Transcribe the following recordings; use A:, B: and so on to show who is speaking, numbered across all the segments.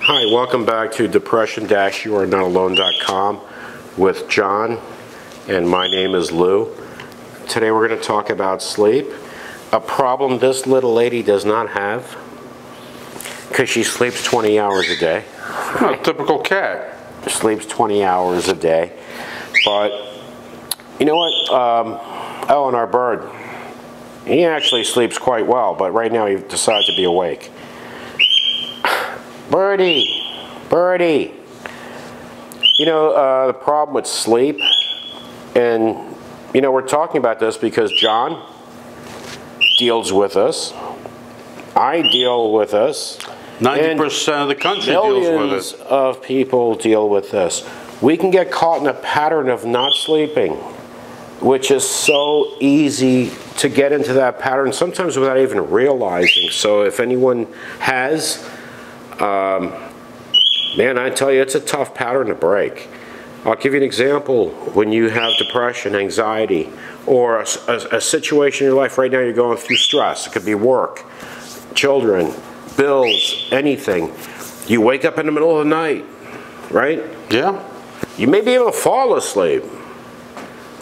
A: Hi, welcome back to depression-youarenot-alone.com with John, and my name is Lou. Today we're going to talk about sleep, a problem this little lady does not have because she sleeps 20 hours a day.
B: A typical cat.
A: Sleeps 20 hours a day, but you know what? Oh, and our bird, he actually sleeps quite well, but right now he decided to be awake. Birdie, Birdie. You know, the problem with sleep, and you know, we're talking about this because John deals with us. I deal with us.
B: 90% of the country deals with it.
A: Millions of people deal with this. We can get caught in a pattern of not sleeping, which is so easy to get into that pattern, sometimes without even realizing. So if anyone has, man, I tell you, it's a tough pattern to break. I'll give you an example. When you have depression, anxiety, or a situation in your life right now, you're going through stress. It could be work, children, bills, anything. You wake up in the middle of the night, right?
B: Yeah.
A: You may be able to fall asleep,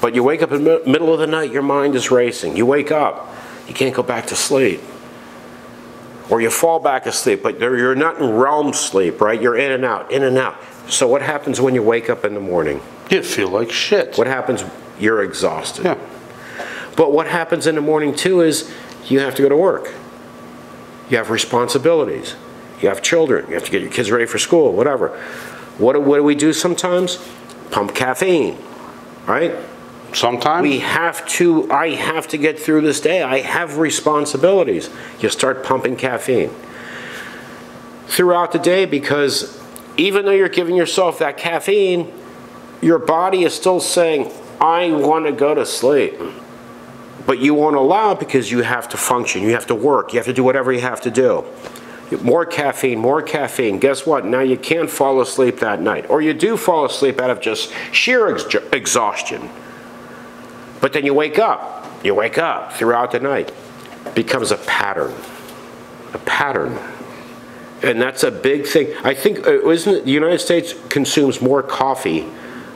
A: but you wake up in the middle of the night, your mind is racing. You wake up, you can't go back to sleep. Or you fall back asleep, but you're not in REM sleep, right? You're in and out, in and out. So what happens when you wake up in the morning?
B: You feel like shit.
A: What happens? You're exhausted.
B: Yeah.
A: But what happens in the morning too is you have to go to work. You have responsibilities. You have children. You have to get your kids ready for school, whatever. What do we do sometimes? Pump caffeine, right?
B: Sometimes.
A: I have to get through this day. I have responsibilities. You start pumping caffeine throughout the day, because even though you're giving yourself that caffeine, your body is still saying, I want to go to sleep. But you won't allow it because you have to function. You have to work. You have to do whatever you have to do. More caffeine, more caffeine. Guess what? Now you can't fall asleep that night. Or you do fall asleep out of just sheer exhaustion. But then you wake up. You wake up throughout the night. It becomes a pattern. A pattern. And that's a big thing. I think, isn't it, the United States consumes more coffee,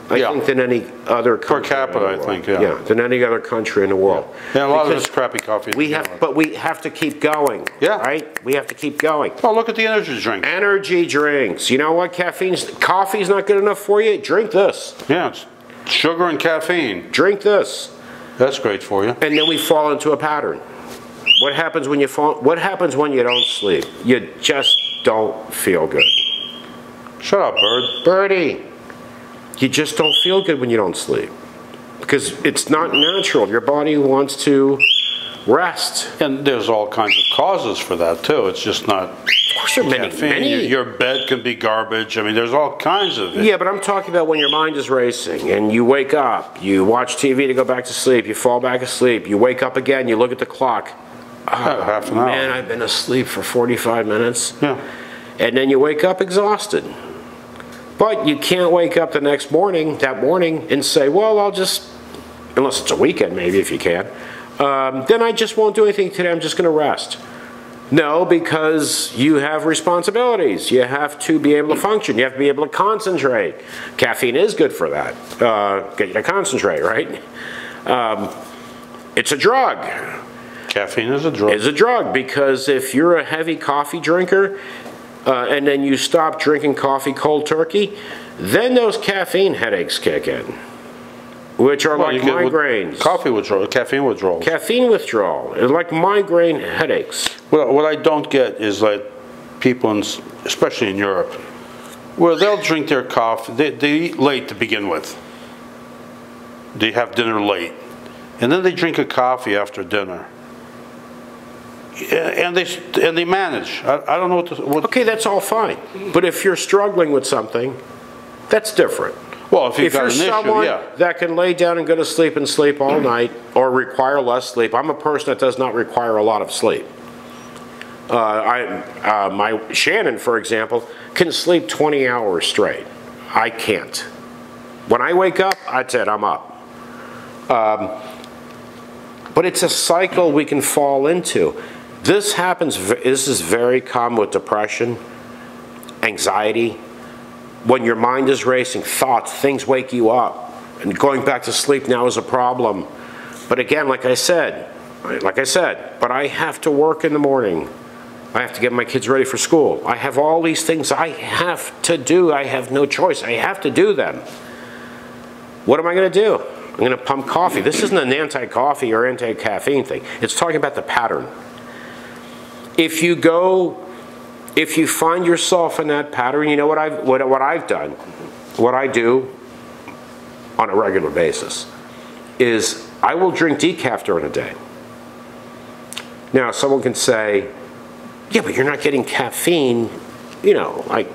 A: I think, than any other country.
B: Per capita, I think, yeah.
A: Yeah, than any other country in the world.
B: Yeah, a lot of it's crappy coffee.
A: But we have to keep going.
B: Yeah.
A: Right? We have to keep going.
B: Oh, look at the energy drinks.
A: Energy drinks. You know what? Coffee's not good enough for you? Drink this.
B: Yeah, it's sugar and caffeine.
A: Drink this.
B: That's great for you.
A: And then we fall into a pattern. What happens when you don't sleep? You just don't feel good.
B: Shut up, bird.
A: Birdie. You just don't feel good when you don't sleep, because it's not natural. Your body wants to rest.
B: And there's all kinds of causes for that too. It's just not.
A: Of course, there are many.
B: Your bed can be garbage. I mean, there's all kinds of it.
A: Yeah, but I'm talking about when your mind is racing and you wake up, you watch TV to go back to sleep, you fall back asleep, you wake up again, you look at the clock.
B: Half an hour.
A: Man, I've been asleep for 45 minutes.
B: Yeah.
A: And then you wake up exhausted. But you can't wake up the next morning, and say, well, I'll just, unless it's a weekend maybe if you can, then I just won't do anything today, I'm just going to rest. No, because you have responsibilities. You have to be able to function. You have to be able to concentrate. Caffeine is good for that. Get you to concentrate, right? It's a drug.
B: Caffeine is a drug.
A: It's a drug, because if you're a heavy coffee drinker, and then you stop drinking coffee cold turkey, then those caffeine headaches kick in, which are like migraines.
B: Coffee withdrawal, caffeine withdrawal.
A: Caffeine withdrawal, it's like migraine headaches.
B: Well, what I don't get is like people, especially in Europe, where they'll drink their coffee, they eat late to begin with. They have dinner late, and then they drink a coffee after dinner. And they manage. I don't know what.
A: Okay, that's all fine. But if you're struggling with something, that's different.
B: Well, if
A: you're someone that can lay down and go to sleep and sleep all night, or require less sleep. I'm a person that does not require a lot of sleep. Shannon, for example, can sleep 20 hours straight. I can't. When I wake up, that's it, I'm up. But it's a cycle we can fall into. This is very common with depression. anxiety, when your mind is racing, thoughts, things wake you up, and going back to sleep now is a problem. But again, like I said, but I have to work in the morning. I have to get my kids ready for school. I have all these things I have to do. I have no choice. I have to do them. What am I going to do? I'm going to pump coffee. This isn't an anti-coffee or anti-caffeine thing. It's talking about the pattern. If you find yourself in that pattern, you know what I've done, what I do on a regular basis is I will drink decaf during the day. Now, someone can say, yeah, but you're not getting caffeine, you know, like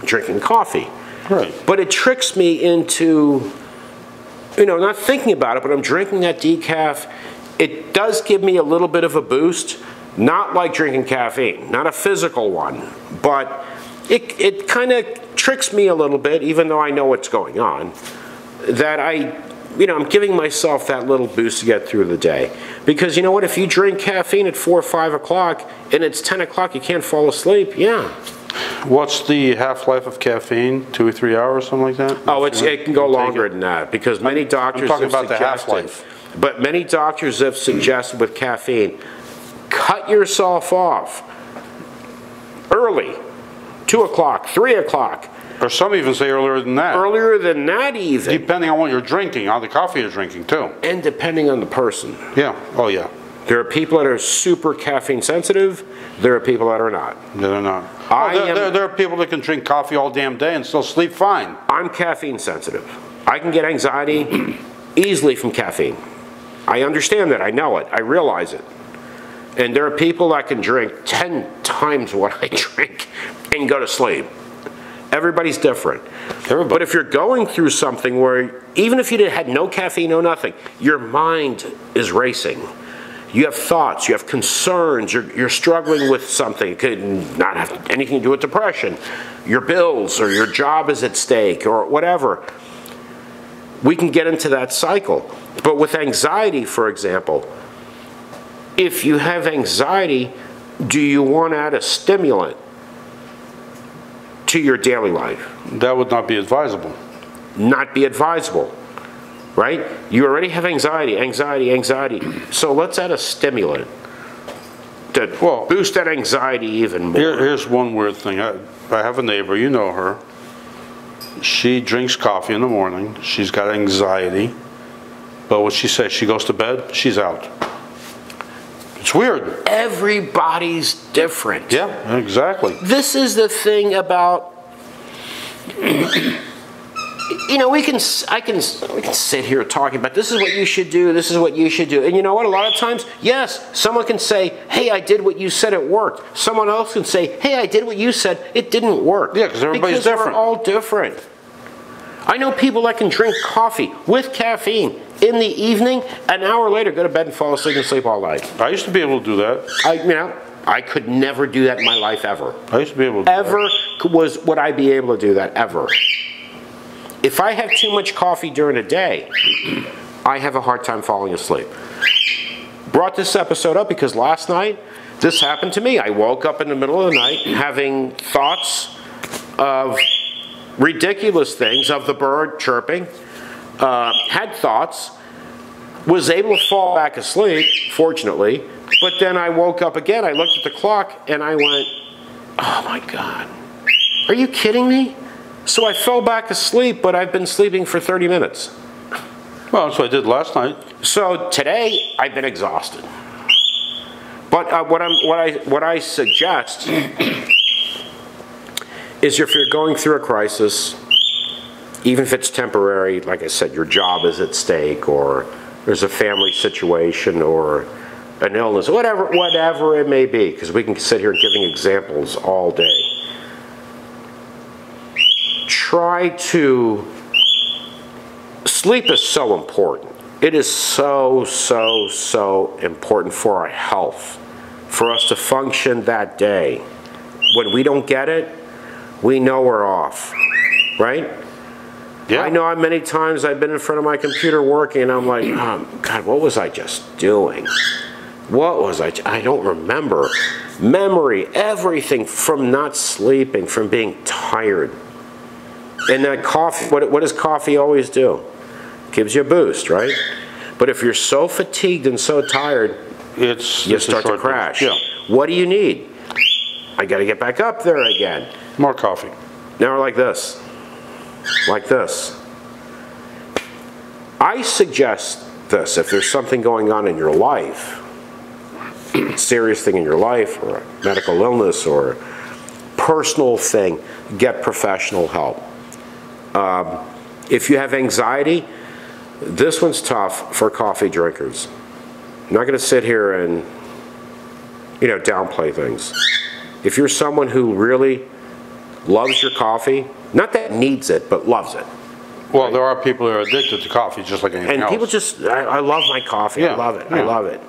A: drinking coffee.
B: Right.
A: But it tricks me into, you know, not thinking about it, but I'm drinking that decaf. It does give me a little bit of a boost, not like drinking caffeine, not a physical one, but it kind of tricks me a little bit, even though I know what's going on, that I'm giving myself that little boost to get through the day. Because you know what, if you drink caffeine at 4 or 5 o'clock and it's 10 o'clock, you can't fall asleep, yeah.
B: What's the half-life of caffeine? 2 or 3 hours, something like that?
A: Oh, it can go longer than that, because many doctors
B: I'm talking
A: have
B: about the
A: suggested,
B: half-life.
A: but many doctors have suggested with caffeine, cut yourself off early, 2 o'clock, 3 o'clock.
B: Or some even say earlier than that.
A: Earlier than that even.
B: Depending on what you're drinking, on the coffee you're drinking too.
A: And depending on the person.
B: Yeah, oh yeah.
A: There are people that are super caffeine sensitive. There are people that are not.
B: No, they're not. There are people that can drink coffee all damn day and still sleep fine.
A: I'm caffeine sensitive. I can get anxiety easily from caffeine. I understand that. I know it. I realize it. And there are people that can drink 10 times what I drink and go to sleep. Everybody's different. But if you're going through something where, even if you had no caffeine, no nothing, your mind is racing. You have thoughts, you have concerns, you're struggling with something. It could not have anything to do with depression. Your bills or your job is at stake or whatever. We can get into that cycle. But with anxiety, for example, if you have anxiety, do you want to add a stimulant to your daily life?
B: That would not be advisable.
A: Not be advisable, right? You already have anxiety. So let's add a stimulant to boost that anxiety even more.
B: Here's one weird thing. I have a neighbor, you know her. She drinks coffee in the morning. She's got anxiety. But what she says, she goes to bed, she's out. It's weird.
A: Everybody's different.
B: Yeah, exactly.
A: This is the thing about, you know, we can sit here talking about this is what you should do, this is what you should do. And you know what, a lot of times, yes, someone can say, hey, I did what you said, it worked. Someone else can say, hey, I did what you said, it didn't work.
B: Yeah, because everybody's different.
A: We're all different. I know people that can drink coffee with caffeine in the evening, an hour later go to bed and fall asleep and sleep all night.
B: I used to be able to do that.
A: I could never do that in my life ever.
B: I used to be able to do that.
A: Would I be able to do that ever? If I have too much coffee during the day, I have a hard time falling asleep. Brought this episode up because last night, this happened to me. I woke up in the middle of the night having thoughts of ridiculous things, of the bird chirping, had thoughts, was able to fall back asleep, fortunately, but then I woke up again, I looked at the clock, and I went, oh my God, are you kidding me? So I fell back asleep, but I've been sleeping for 30 minutes.
B: Well, that's what I did last night.
A: So today, I've been exhausted. But what I suggest is if you're going through a crisis, even if it's temporary, like I said, your job is at stake, or there's a family situation, or an illness, whatever it may be, because we can sit here giving examples all day. Try to, sleep is so important. It is so important for our health, for us to function that day. When we don't get it, we know we're off, right? Yeah. I know many times I've been in front of my computer working and I'm like, oh, God, what was I just doing? What was I don't remember. memory, everything from not sleeping, from being tired. And that coffee, what does coffee always do? Gives you a boost, right? But if you're so fatigued and so tired, you start to crash.
B: Yeah.
A: What do you need? I got to get back up there again.
B: More coffee.
A: Now we're like this. Like this. I suggest this, if there's something going on in your life, a serious thing in your life, or a medical illness, or a personal thing, get professional help. If you have anxiety, this one's tough for coffee drinkers. I'm not going to sit here and, downplay things. If you're someone who really loves your coffee, not that needs it, but loves it.
B: Well, right? There are people who are addicted to coffee just like anything else.
A: And people just, I love my coffee, yeah, I love it, yeah. I love it.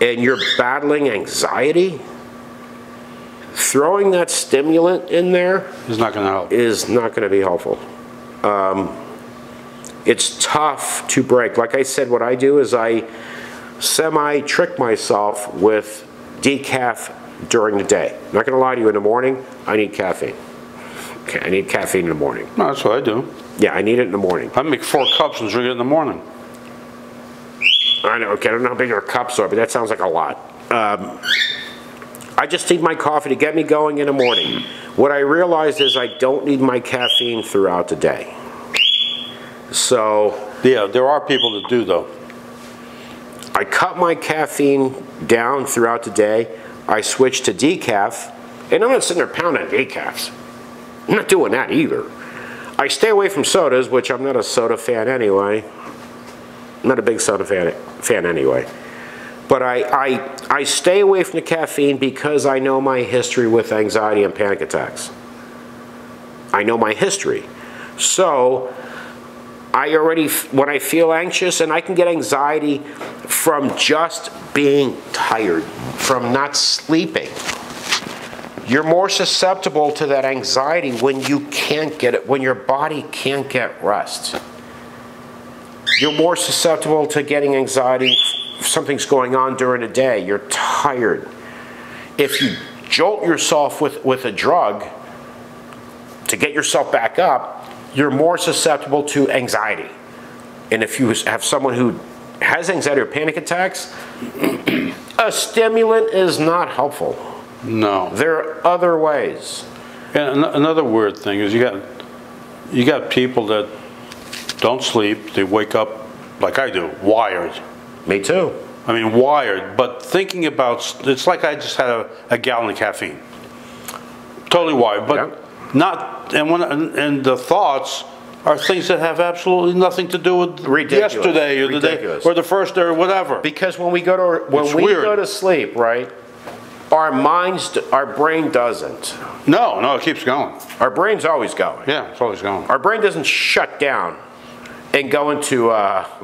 A: And you're battling anxiety, throwing that stimulant in there
B: is not going to help.
A: Is not going to be helpful. It's tough to break. Like I said, what I do is I semi-trick myself with decaf during the day. I'm not going to lie to you, in the morning, I need caffeine. Okay, I need caffeine in the morning.
B: No, that's what I do.
A: Yeah, I need it in the morning.
B: I make 4 cups and drink it in the morning.
A: I know, okay, I don't know how big your cups are, but that sounds like a lot. I just need my coffee to get me going in the morning. What I realized is I don't need my caffeine throughout the day. So...
B: yeah, there are people that do, though.
A: I cut my caffeine down throughout the day. I switch to decaf, and I'm not sitting there pounding decafs. I'm not doing that either. I stay away from sodas, which I'm not a soda fan anyway. I'm not a big soda fan anyway. But I stay away from the caffeine because I know my history with anxiety and panic attacks. I know my history. So I already, when I feel anxious, and I can get anxiety from just being tired, from not sleeping. You're more susceptible to that anxiety when you can't get it, when your body can't get rest. You're more susceptible to getting anxiety if something's going on during the day. You're tired. If you jolt yourself with a drug to get yourself back up, you're more susceptible to anxiety. And if you have someone who has anxiety or panic attacks, a stimulant is not helpful.
B: No.
A: There are other ways.
B: And another weird thing is you got people that don't sleep, they wake up like I do, wired.
A: Me too.
B: I mean, wired, but thinking about, it's like I just had a gallon of caffeine. Totally wired, but yeah. Not, and the thoughts are things that have absolutely nothing to do with
A: ridiculous.
B: Yesterday or
A: ridiculous.
B: The day or the first day or whatever.
A: Because when we go to sleep, right? Our brain doesn't.
B: No, it keeps going.
A: Our brain's always going.
B: Yeah, it's always going.
A: Our brain doesn't shut down and go into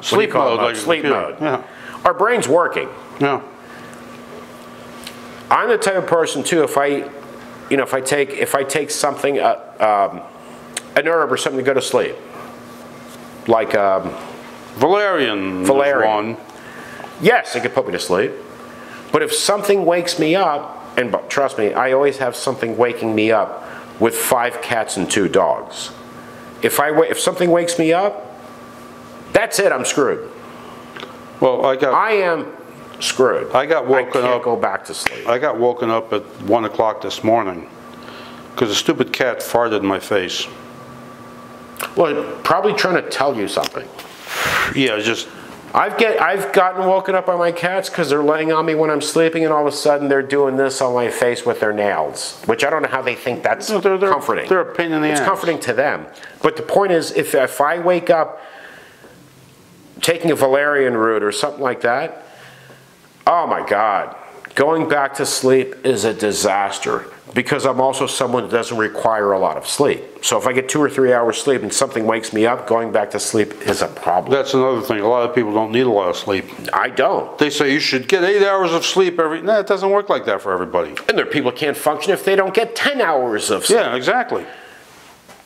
B: sleep mode. Like
A: sleep mode.
B: Yeah.
A: Our brain's working.
B: Yeah.
A: I'm the type of person too. If I take something, a herb or something to go to sleep, like
B: valerian.
A: Valerian. Yes, it could put me to sleep. But if something wakes me up, and trust me, I always have something waking me up with 5 cats and 2 dogs. If something wakes me up, that's it, I'm screwed.
B: Well, I
A: am screwed.
B: I got woken up.
A: I can't go back to sleep.
B: I got woken up at 1 o'clock this morning because a stupid cat farted in my face.
A: Well, probably trying to tell you something.
B: Yeah, just...
A: I've gotten woken up by my cats because they're laying on me when I'm sleeping, and all of a sudden they're doing this on my face with their nails, which I don't know how they think that's comforting.
B: They're a pain in the ass.
A: It's comforting to them. But the point is, if I wake up taking a valerian root or something like that, oh my God, going back to sleep is a disaster. Because I'm also someone that doesn't require a lot of sleep. So if I get 2 or 3 hours sleep and something wakes me up, going back to sleep is a problem.
B: That's another thing. A lot of people don't need a lot of sleep.
A: I don't.
B: They say you should get 8 hours of sleep every... No, it doesn't work like that for everybody.
A: And there are people who can't function if they don't get 10 hours of sleep.
B: Yeah, exactly.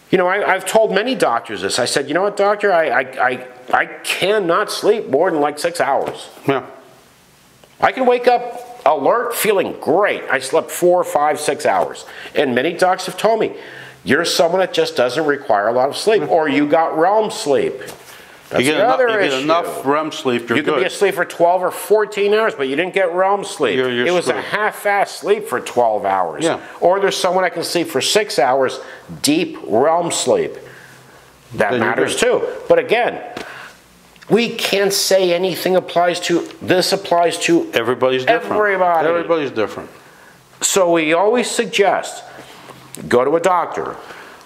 A: You know, I've told many doctors this. I said, you know what, doctor, I cannot sleep more than like 6 hours.
B: Yeah.
A: I can wake up alert, feeling great. I slept 4, 5, 6 hours. And many docs have told me, you're someone that just doesn't require a lot of sleep, or you got REM sleep. That's
B: You get
A: another
B: enough, you get
A: issue.
B: enough REM sleep, you're
A: You could be
B: good.
A: asleep for 12 or 14 hours, but you didn't get REM sleep.
B: You're
A: It was a
B: screwed.
A: half-assed sleep for 12 hours.
B: Yeah.
A: Or there's someone that can sleep for 6 hours, deep REM sleep. That
B: Then you're
A: matters
B: good.
A: too. But again, we can't say anything applies to, this applies to
B: Everybody's different.
A: everybody.
B: Everybody's different.
A: So we always suggest, go to a doctor.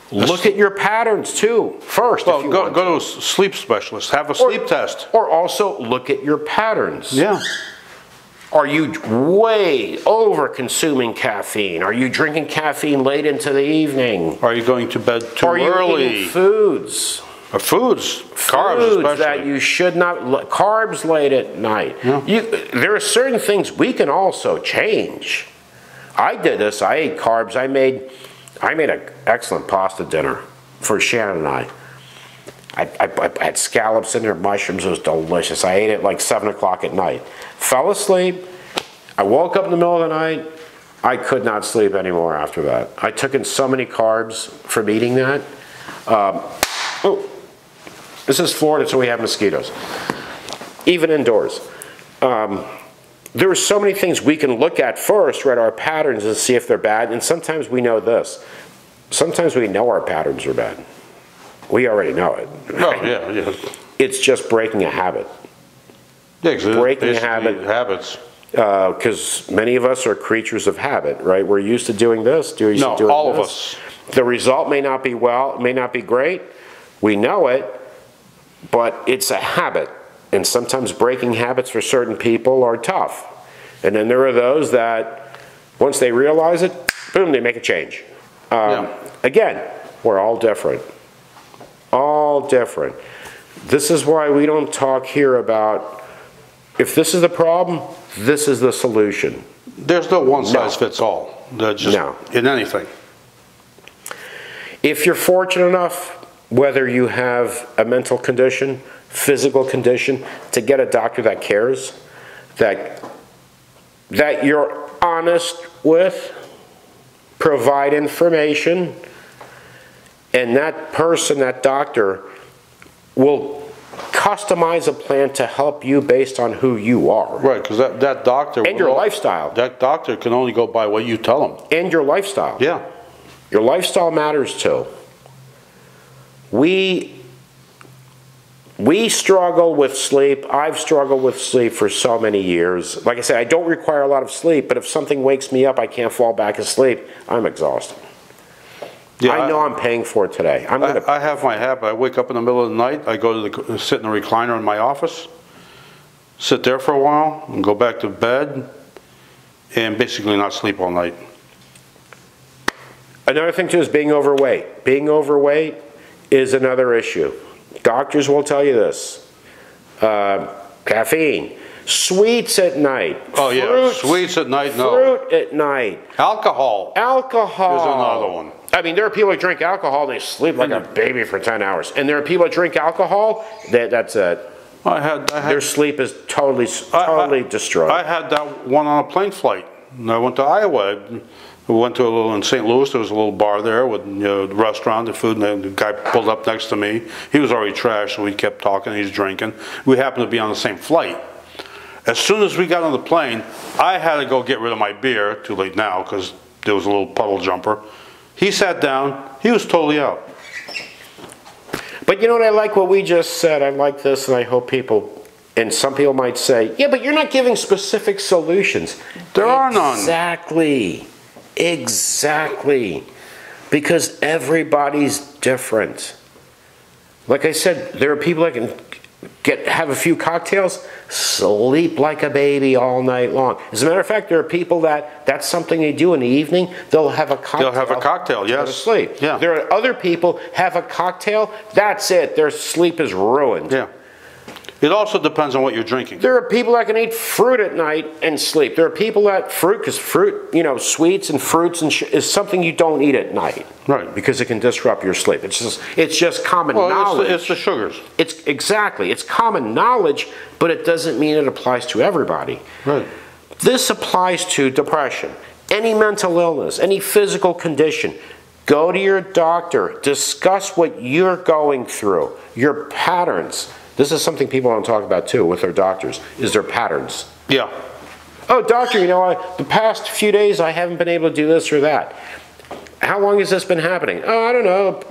A: Look at your patterns too, first.
B: Well,
A: if you
B: go
A: want
B: to a sleep specialist, have a sleep test.
A: Or also look at your patterns.
B: Yeah.
A: Are you way over consuming caffeine? Are you drinking caffeine late into the evening?
B: Are you going to bed too
A: Are you
B: early?
A: eating foods?
B: Or foods, carbs
A: Foods
B: especially.
A: that you should not, carbs late at night.
B: Yeah.
A: There are certain things we can also change. I did this, I ate carbs, I made an excellent pasta dinner for Shannon and I. I had scallops in there, mushrooms, it was delicious. I ate it like 7 o'clock at night. Fell asleep, I woke up in the middle of the night, I could not sleep anymore after that. I took in so many carbs from eating that. This is Florida, so we have mosquitoes, even indoors. There are so many things we can look at first, read our patterns and see if they're bad, and sometimes we know this. Sometimes we know our patterns are bad. We already know it.
B: Oh, yeah, yeah.
A: It's just breaking a habit.
B: Yeah, 'cause it's
A: Breaking a
B: basically
A: habit.
B: habits.
A: Because many of us are creatures of habit, right? We're used to doing this, doing
B: No,
A: doing
B: all of
A: this.
B: us.
A: The result may not be may not be great. We know it, but it's a habit. And sometimes breaking habits for certain people are tough. And then there are those that, once they realize it, boom, they make a change.
B: Yeah.
A: Again, we're all different. All different. This is why we don't talk here about, if this is the problem, this is the solution.
B: There's no one size fits all. Just
A: No.
B: in anything.
A: If you're fortunate enough, whether you have a mental condition, physical condition, to get a doctor that cares, that you're honest with, provide information, and that person, that doctor, will customize a plan to help you based on who you are.
B: Right, because that doctor...
A: And your lifestyle.
B: That doctor can only go by what you tell him.
A: And your lifestyle.
B: Yeah.
A: Your lifestyle matters too. We struggle with sleep. I've struggled with sleep for so many years. Like I said, I don't require a lot of sleep, but if something wakes me up, I can't fall back asleep, I'm exhausted.
B: Yeah,
A: I know I'm paying for it today.
B: I have my habit. I wake up in the middle of the night, I go to sit in the recliner in my office, sit there for a while, and go back to bed, and basically not sleep all night.
A: Another thing too is being overweight. Being overweight is another issue. Doctors will tell you this. Caffeine. Sweets at night.
B: Oh yeah,
A: Fruits,
B: sweets at night, no.
A: Fruit at night.
B: Alcohol.
A: Alcohol.
B: There's another one.
A: I mean, there are people that drink alcohol, they sleep like a baby for 10 hours. And there are people that drink alcohol, that's it. Their sleep is totally destroyed.
B: I had that one on a plane flight. And I went to Iowa. We went to in St. Louis, there was a little bar there with the restaurant, the food, and the guy pulled up next to me. He was already trashed, so we kept talking, he's drinking. We happened to be on the same flight. As soon as we got on the plane, I had to go get rid of my beer, too late now, because there was a little puddle jumper. He sat down, he was totally out.
A: But you know what, I like what we just said. I like this, and I hope people, and some people might say, yeah, but you're not giving specific solutions.
B: There are none.
A: Exactly. Exactly. Because everybody's different. Like I said, there are people that can have a few cocktails, sleep like a baby all night long. As a matter of fact, there are people that's something they do in the evening. They'll have a cocktail.
B: They'll have a cocktail, yes.
A: Go to sleep.
B: Yeah.
A: There are other people have a cocktail. That's it. Their sleep is ruined.
B: Yeah. It also depends on what you're drinking.
A: There are people that can eat fruit at night and sleep. There are people that because fruit, sweets and fruits is something you don't eat at night.
B: Right.
A: Because it can disrupt your sleep. It's just common knowledge.
B: It's the sugars.
A: It's common knowledge, but it doesn't mean it applies to everybody.
B: Right.
A: This applies to depression, any mental illness, any physical condition. Go to your doctor, discuss what you're going through, your patterns. This is something people don't talk about too with their doctors, is their patterns.
B: Yeah.
A: Oh, doctor, you know, the past few days I haven't been able to do this or that. How long has this been happening? Oh, I don't know,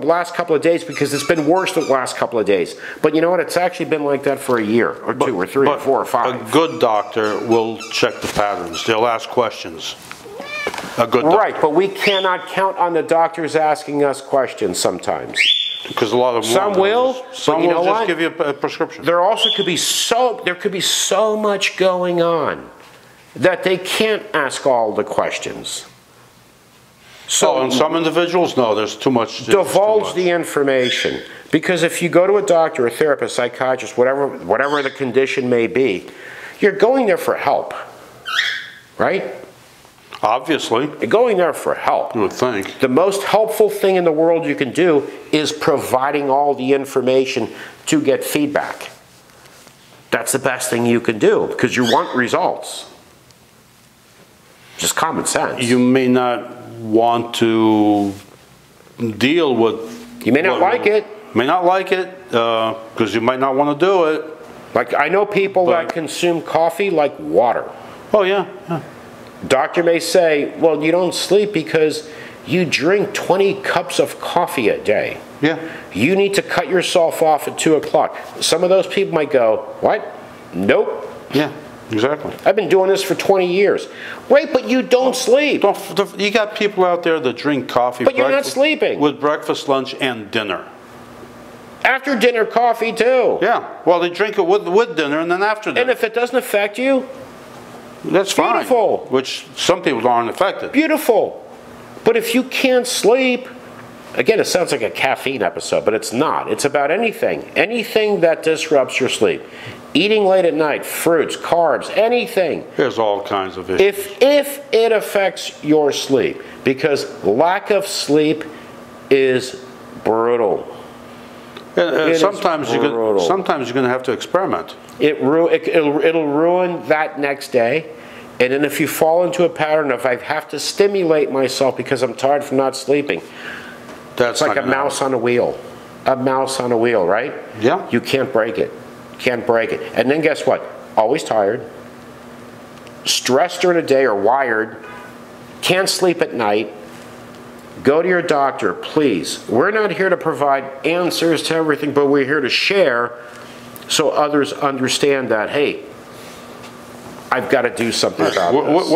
A: last couple of days, because it's been worse the last couple of days. But you know what? It's actually been like that for a year or two or three or 4 or 5.
B: A good doctor will check the patterns. They'll ask questions. A good doctor.
A: Right, but we cannot count on the doctors asking us questions sometimes.
B: Because a lot of them
A: Some will,
B: some
A: but you know
B: will just
A: what?
B: give you a prescription.
A: There could be so much going on that they can't ask all the questions. So
B: and some individuals, no, there's too much.
A: divulge the information, because if you go to a doctor, a therapist, psychiatrist, whatever the condition may be, you're going there for help, right?
B: Obviously.
A: You're going there for help.
B: You would think.
A: The most helpful thing in the world you can do is providing all the information to get feedback. That's the best thing you can do, because you want results. Just common sense.
B: You may not want to deal with.
A: You may not like it.
B: May not like it because you might not want to do it.
A: Like, I know people that consume coffee like water.
B: Oh yeah. Yeah.
A: Doctor may say, well, you don't sleep because you drink 20 cups of coffee a day.
B: Yeah.
A: You need to cut yourself off at 2 o'clock. Some of those people might go, what? Nope.
B: Yeah. Exactly.
A: I've been doing this for 20 years. Wait, but you don't sleep.
B: You got people out there that drink coffee.
A: But you're not sleeping.
B: With breakfast, lunch, and dinner.
A: After dinner coffee too.
B: Yeah. Well, they drink it with dinner and then after dinner.
A: And if it doesn't affect you,
B: that's fine.
A: Beautiful.
B: Which some people aren't affected.
A: Beautiful. But if you can't sleep, again, it sounds like a caffeine episode, but it's not. It's about anything. Anything that disrupts your sleep. Eating late at night, fruits, carbs, anything.
B: There's all kinds of issues.
A: If it affects your sleep, because lack of sleep is brutal.
B: Sometimes you're going to have to experiment.
A: It'll ruin that next day. And then if you fall into a pattern of, I have to stimulate myself because I'm tired from not sleeping,
B: That's
A: it's like a mouse on a wheel. A mouse on a wheel, right?
B: Yeah.
A: You can't break it. Can't break it. And then guess what? Always tired, stressed during the day or wired, can't sleep at night. Go to your doctor, please. We're not here to provide answers to everything, but we're here to share so others understand that, hey, I've got to do something about this.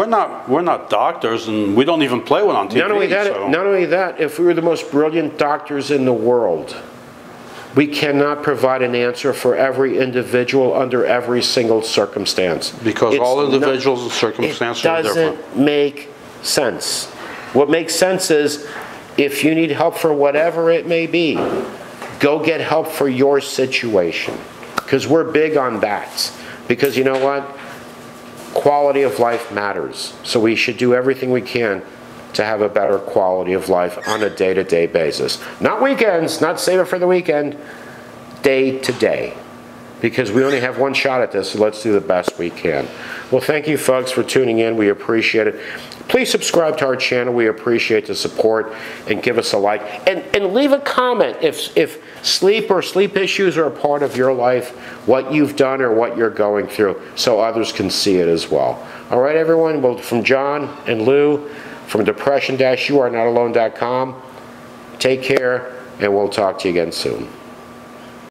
B: We're not doctors, and we don't even play one on TV.
A: Not only that, if we were the most brilliant doctors in the world, we cannot provide an answer for every individual under every single circumstance.
B: Because all individuals and circumstances are different.
A: It doesn't make sense. What makes sense is, if you need help for whatever it may be, go get help for your situation. Because we're big on that. Because you know what? Quality of life matters. So we should do everything we can to have a better quality of life on a day-to-day basis. Not weekends, not save it for the weekend, day to day. Because we only have one shot at this, so let's do the best we can. Well, thank you folks for tuning in. We appreciate it. Please subscribe to our channel. We appreciate the support, and give us a like. And leave a comment if sleep or sleep issues are a part of your life, what you've done or what you're going through, so others can see it as well. All right, everyone. Well, from John and Lou, from depression-youarenot alone.com, take care, and we'll talk to you again soon.